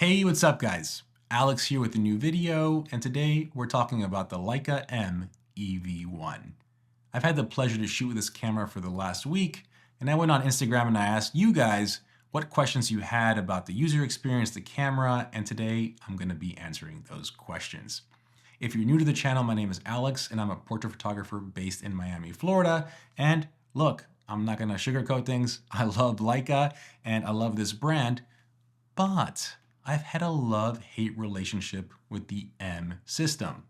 Hey, what's up guys? Alex here with a new video, and today we're talking about the Leica M EV1. I've had the pleasure to shoot with this camera for the last week, and I went on Instagram and I asked you guys what questions you had about the user experience, the camera, and today I'm going to be answering those questions. If you're new to the channel, my name is Alex, and I'm a portrait photographer based in Miami, Florida, and look, I'm not going to sugarcoat things. I love Leica, and I love this brand, but I've had a love-hate relationship with the M system.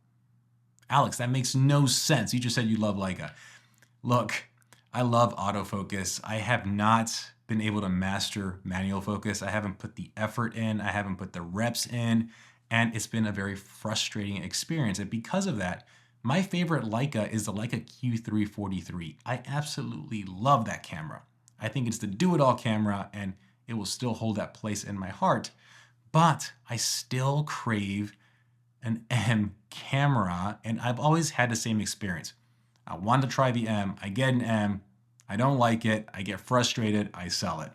Alex, that makes no sense. You just said you love Leica. Look, I love autofocus. I have not been able to master manual focus. I haven't put the effort in. I haven't put the reps in. And it's been a very frustrating experience. And because of that, my favorite Leica is the Leica Q343. I absolutely love that camera. I think it's the do-it-all camera, and it will still hold that place in my heart. But I still crave an M camera, and I've always had the same experience. I want to try the M, I get an M, I don't like it, I get frustrated, I sell it.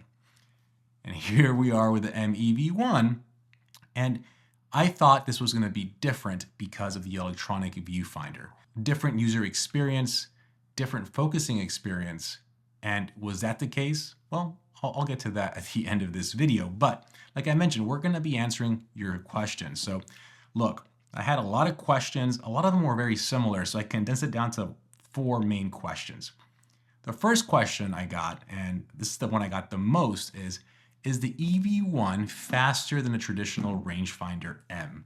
And here we are with the M EV1, and I thought this was going to be different because of the electronic viewfinder. Different user experience, different focusing experience, and was that the case? Well, I'll get to that at the end of this video, but like I mentioned, we're going to be answering your questions. So look, I had a lot of questions. A lot of them were very similar, so I condensed it down to 4 main questions. The first question I got, and this is the one I got the most, is the EV1 faster than a traditional rangefinder M?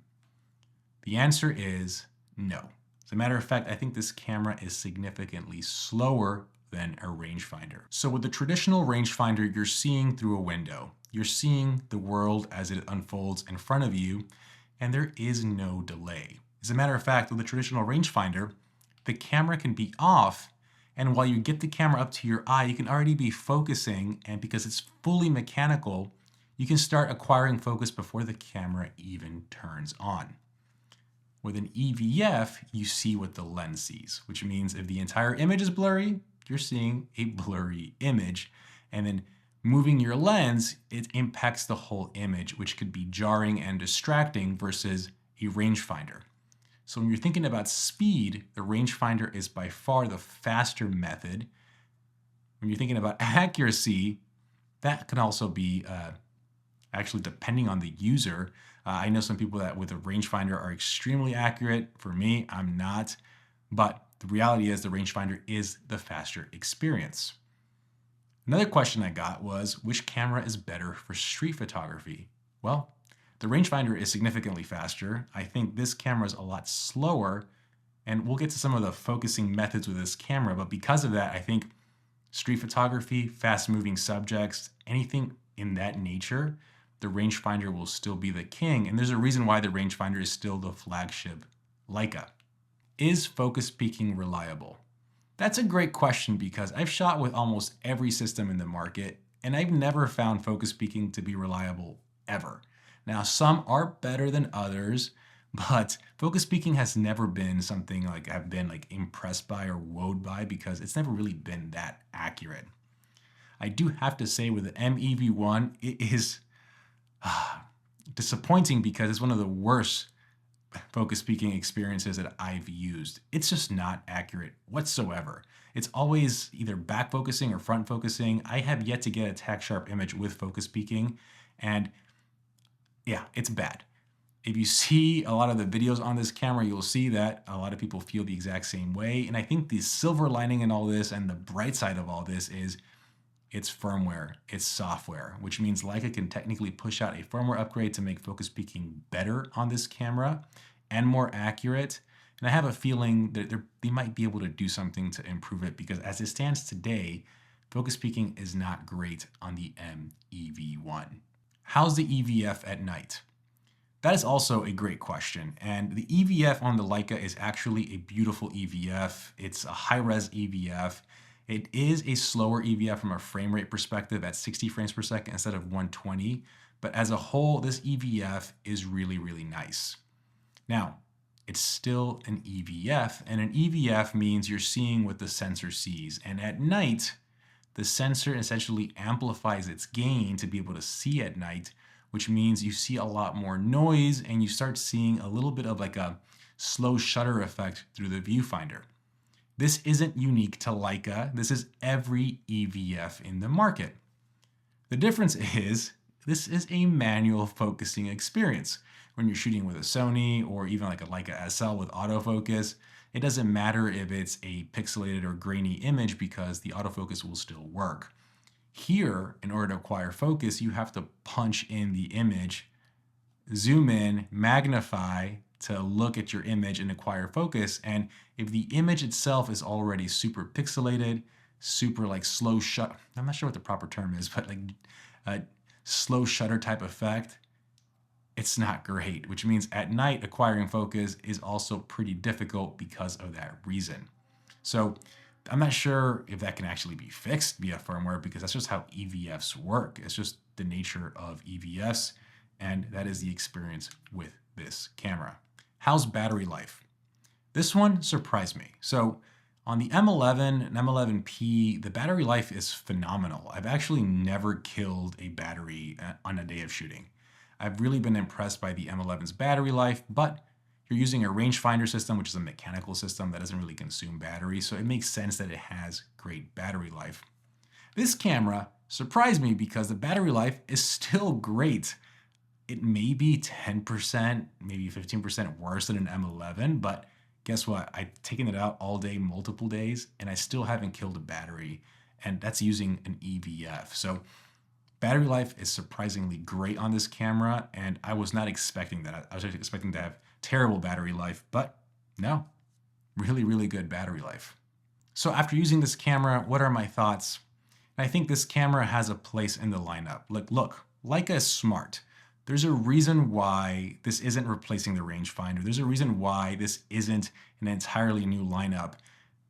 The answer is no. As a matter of fact, I think this camera is significantly slower than a rangefinder. So with the traditional rangefinder, you're seeing through a window. You're seeing the world as it unfolds in front of you, and there is no delay. As a matter of fact, with the traditional rangefinder, the camera can be off, and while you get the camera up to your eye, you can already be focusing, and because it's fully mechanical, you can start acquiring focus before the camera even turns on. With an EVF, you see what the lens sees, which means if the entire image is blurry, you're seeing a blurry image, and then moving your lens, it impacts the whole image, which could be jarring and distracting versus a rangefinder. So when you're thinking about speed, the rangefinder is by far the faster method. When you're thinking about accuracy, that can also be actually depending on the user. I know some people that with a rangefinder are extremely accurate. For me, I'm not, but the reality is the rangefinder is the faster experience. Another question I got was, which camera is better for street photography? Well, the rangefinder is significantly faster. I think this camera is a lot slower, and we'll get to some of the focusing methods with this camera, but because of that, I think street photography, fast-moving subjects, anything in that nature, the rangefinder will still be the king, and there's a reason why the rangefinder is still the flagship Leica. Is focus peaking reliable? That's a great question because I've shot with almost every system in the market, and I've never found focus peaking to be reliable ever. Now, some are better than others, but focus peaking has never been something like I've been impressed by or wowed by because it's never really been that accurate. I do have to say with the M EV1, it is disappointing because it's one of the worst focus peaking experiences that I've used. It's just not accurate whatsoever. It's always either back focusing or front focusing. I have yet to get a tack sharp image with focus peaking, and yeah, it's bad. If you see a lot of the videos on this camera, you'll see that a lot of people feel the exact same way. And I think the silver lining in all this and the bright side of all this is it's firmware, it's software, which means Leica can technically push out a firmware upgrade to make focus peaking better on this camera and more accurate. And I have a feeling that they might be able to do something to improve it because as it stands today, focus peaking is not great on the M EV1. How's the EVF at night? That is also a great question. And the EVF on the Leica is actually a beautiful EVF. It's a high-res EVF. It is a slower EVF from a frame rate perspective at 60 frames per second instead of 120. But as a whole, this EVF is really, really nice. Now, it's still an EVF, and an EVF means you're seeing what the sensor sees. And at night, the sensor essentially amplifies its gain to be able to see at night, which means you see a lot more noise and you start seeing a little bit of like a slow shutter effect through the viewfinder. This isn't unique to Leica. This is every EVF in the market. The difference is this is a manual focusing experience. When you're shooting with a Sony or even like a Leica SL with autofocus, it doesn't matter if it's a pixelated or grainy image because the autofocus will still work. Here, in order to acquire focus, you have to punch in the image, zoom in, magnify to look at your image and acquire focus. And if the image itself is already super pixelated, super like slow shut, I'm not sure what the proper term is, but like a slow shutter type effect, it's not great, which means at night acquiring focus is also pretty difficult because of that reason. So I'm not sure if that can actually be fixed via firmware because that's just how EVFs work. It's just the nature of EVFs, and that is the experience with this camera. How's battery life? This one surprised me. So on the M11 and M11P, the battery life is phenomenal. I've actually never killed a battery on a day of shooting. I've really been impressed by the M11's battery life, but you're using a rangefinder system, which is a mechanical system that doesn't really consume battery, so it makes sense that it has great battery life. This camera surprised me because the battery life is still great. It may be 10%, maybe 15% worse than an M11, but guess what? I've taken it out all day, multiple days, and I still haven't killed a battery, and that's using an EVF. So battery life is surprisingly great on this camera, and I was not expecting that. I was expecting to have terrible battery life, but no, really, really good battery life. So after using this camera, what are my thoughts? I think this camera has a place in the lineup. Look, Leica is smart. There's a reason why this isn't replacing the rangefinder. There's a reason why this isn't an entirely new lineup.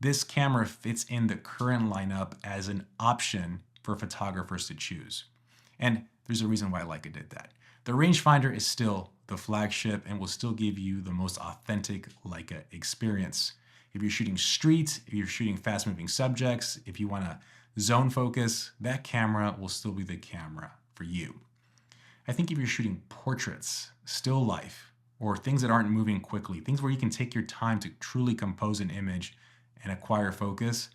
This camera fits in the current lineup as an option for photographers to choose. And there's a reason why Leica did that. The rangefinder is still the flagship and will still give you the most authentic Leica experience. If you're shooting street, if you're shooting fast-moving subjects, if you want to zone focus, that camera will still be the camera for you. I think if you're shooting portraits, still life, or things that aren't moving quickly, things where you can take your time to truly compose an image and acquire focus,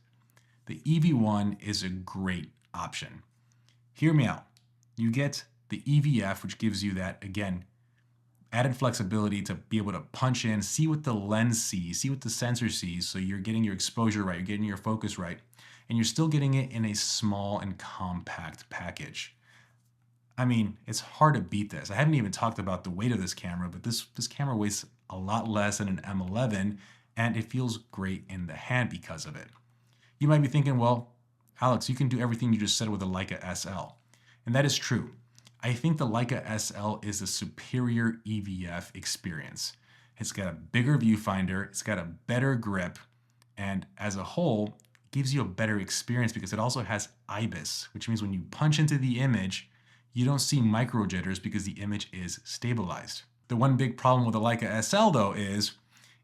the EV1 is a great option. Hear me out. You get the EVF, which gives you that, again, added flexibility to be able to punch in, see what the lens sees, see what the sensor sees, so you're getting your exposure right, you're getting your focus right, and you're still getting it in a small and compact package. I mean, it's hard to beat this. I haven't even talked about the weight of this camera, but this camera weighs a lot less than an M11, and it feels great in the hand because of it. You might be thinking, well, Alex, you can do everything you just said with the Leica SL. And that is true. I think the Leica SL is a superior EVF experience. It's got a bigger viewfinder, it's got a better grip, and as a whole, it gives you a better experience because it also has IBIS, which means when you punch into the image, you don't see micro jitters because the image is stabilized. The one big problem with the Leica SL though is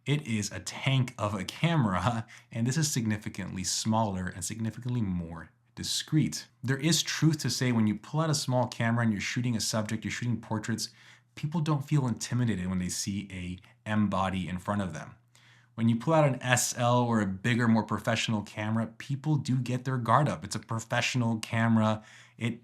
it is a tank of a camera, and this is significantly smaller and significantly more discreet. There is truth to say when you pull out a small camera and you're shooting a subject, you're shooting portraits, people don't feel intimidated when they see a M body in front of them. When you pull out an SL or a bigger, more professional camera, people do get their guard up. It's a professional camera. It,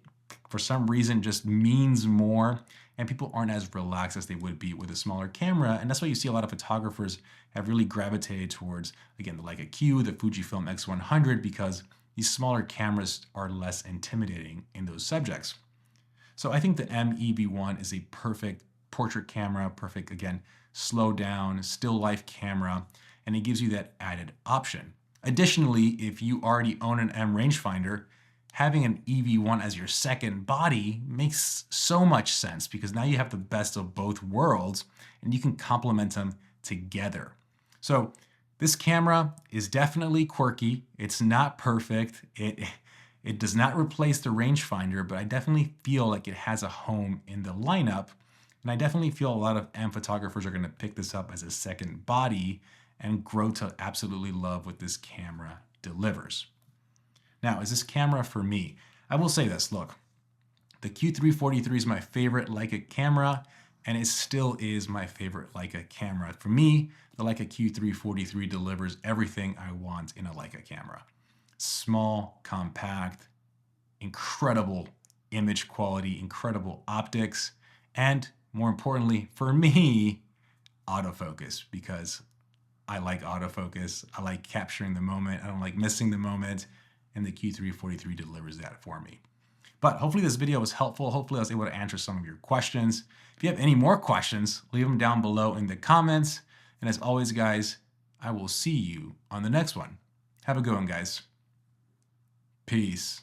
for some reason, just means more, and people aren't as relaxed as they would be with a smaller camera. And that's why you see a lot of photographers have really gravitated towards, again, the Leica Q, the Fujifilm X100, because these smaller cameras are less intimidating in those subjects. So I think the M EV1 is a perfect portrait camera, perfect, again, slow down, still life camera, and it gives you that added option. Additionally, if you already own an M rangefinder, having an EV1 as your second body makes so much sense because now you have the best of both worlds and you can complement them together. So this camera is definitely quirky. It's not perfect. It does not replace the rangefinder, but I definitely feel like it has a home in the lineup. And I definitely feel a lot of M photographers are going to pick this up as a second body and grow to absolutely love what this camera delivers. Now, is this camera for me? I will say this, look, The Q343 is my favorite Leica camera, and it still is my favorite Leica camera. For me, the Leica Q343 delivers everything I want in a Leica camera. Small, compact, incredible image quality, incredible optics, and more importantly, for me, autofocus, because I like autofocus. I like capturing the moment. I don't like missing the moment, and the Q343 delivers that for me. But hopefully this video was helpful. Hopefully I was able to answer some of your questions. If you have any more questions, leave them down below in the comments. And as always, guys, I will see you on the next one. Have a good one, guys. Peace.